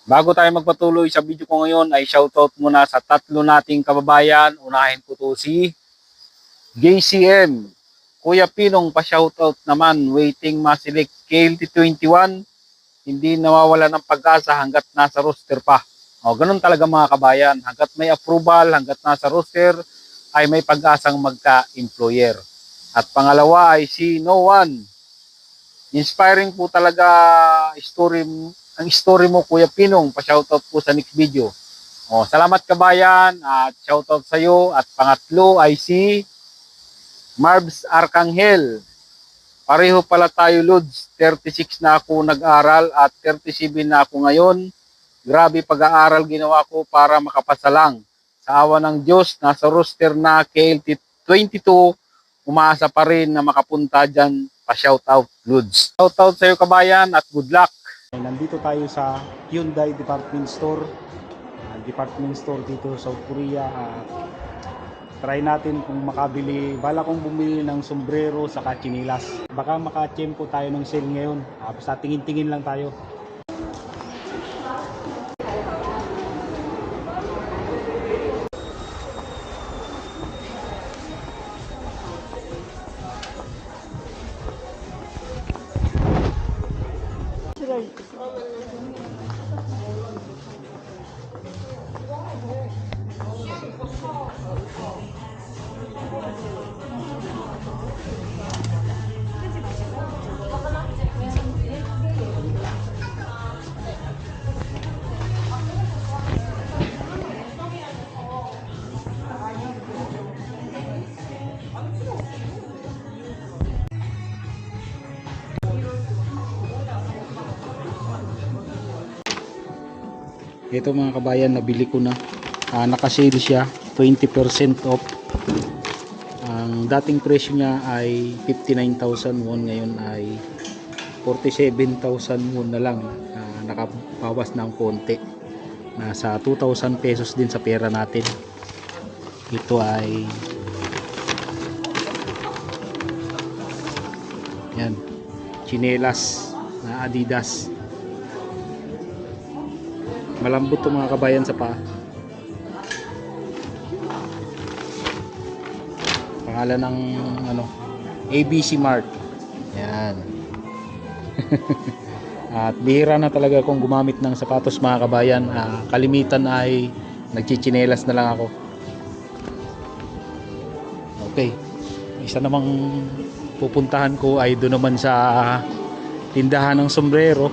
Bago tayo magpatuloy sa video ko ngayon ay shoutout muna sa tatlo nating kababayan. Unahin ko to si JCM. Kuya Pinong pa-shoutout naman. Waiting masilik KLT21. Hindi nawawala ng pag-asa hanggat nasa roster pa. O, ganun talaga mga kabayan. Hanggat may approval, hanggat nasa roster, ay may pag-asang magka-employer. At pangalawa ay si No One. Inspiring po talaga ang story mo Kuya Pinong. Pa-shoutout po sa next video. Salamat kabayan at shoutout sa iyo. At pangatlo ay si Marbs Arcangel. Pareho pala tayo Lods. 36 na ako nag-aral at 37 na ako ngayon. Grabe pag-aaral ginawa ko para makapasa lang. Sa awa ng Diyos, nasa roster na KLT 22, umaasa pa rin na makapunta dyan. Pa-shoutout Lods. Shoutout sa iyo kabayan at good luck. Nandito tayo sa Hyundai Department Store. Department store dito sa South Korea. Try natin kung makabili. Bala kong bumili ng sombrero sa chinilas. Baka makachempo tayo ng sale ngayon. Basta tingin-tingin lang tayo. Ito mga kabayan, nabili ko na. Naka-sale siya, 20% off. Ang dating presyo niya ay 59,000 won, ngayon ay 47,000 won na lang. Nakabawas ng konti. Nasa 2,000 pesos din sa pera natin. Ito ay yan, chinelas na Adidas. Malambot to mga kabayan sa paa. Pangalan ng ABC Mart. Yan. At bihira na talaga akong gumamit ng sapatos mga kabayan. Kalimitan ay nagchichinelas na lang ako. Okay. Isa namang pupuntahan ko ay doon naman sa tindahan ng sombrero.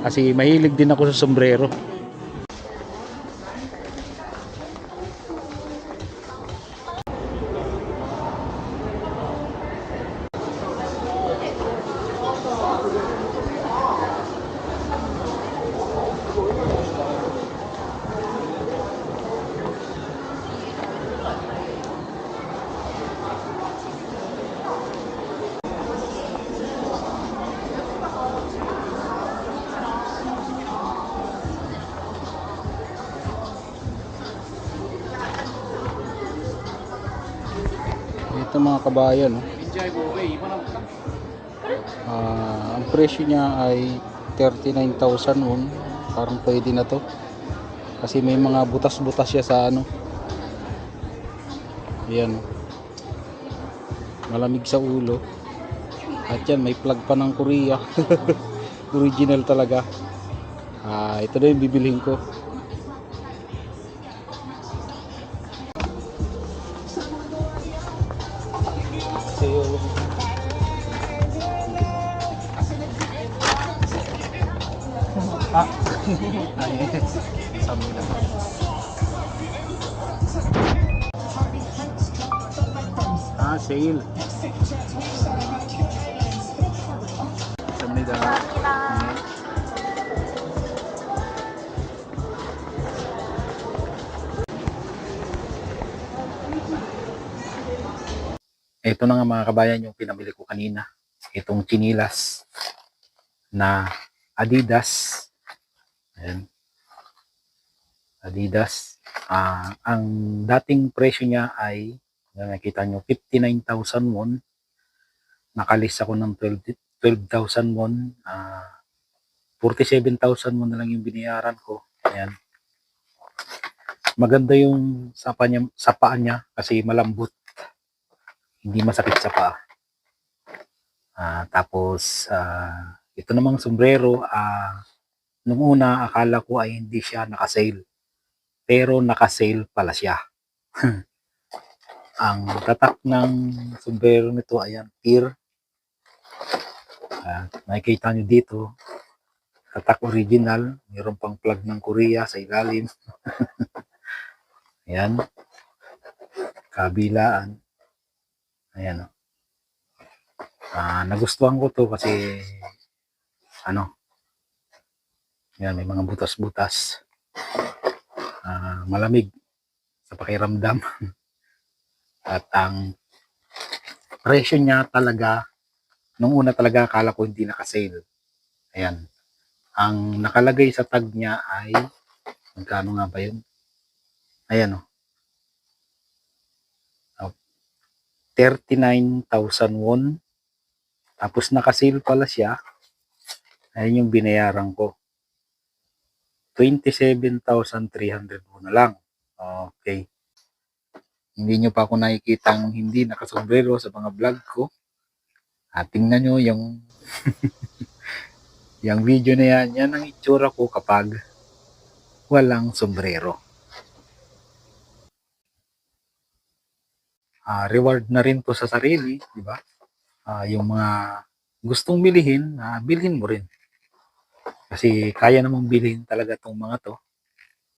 Kasi mahilig din ako sa sombrero. Ito mga kabayan, ang presyo niya ay 39,000 won. Parang pwede na to kasi may mga butas-butas siya sa ayan, malamig sa ulo. At yan, may plug pa ng Korea. Original talaga. Ito na yung bibilhin ko. Sale. 감사합니다. Ito na nga mga kabayan yung pinamili ko kanina. Itong chinilas na Adidas. Ayan. Adidas. Ang dating presyo niya ay, nakita nyo, 59,000 won. Nakalis ako ng 12,000 won. 47,000 won na lang yung binayaran ko. Ayan. Maganda yung sa paa niya kasi malambot. Hindi masakit sa paa. Tapos, ito namang sombrero, nung una akala ko ay hindi siya nakasale. Pero nakasale pala siya. Ang tatak ng sombrero nito, ayan, pear. Nakikita nyo dito, tatak original, mayroon pang plug ng Korea sa ilalim. Ayan, kabilaan. Ayan, nagustuhan ko to kasi, yan, may mga butas-butas. Malamig sa pakiramdam. At ang presyo niya talaga, nung una talaga akala ko hindi nakasale. Ayan. Ang nakalagay sa tag niya ay, magkano nga ba yun? Ayan o. 39,000 won. Tapos nakasale pala siya. Ayan yung binayaran ko. 27,300 won na lang. Okay. Hindi nyo pa ako nakikitang hindi nakasombrero sa mga vlog ko. Tingnan nyo yung yung video na yan. Yan ang itsura ko kapag walang sombrero. Reward na rin to sa sarili, di ba? Yung mga gustong bilhin, bilhin mo rin. Kasi kaya namang bilhin talaga tong mga to.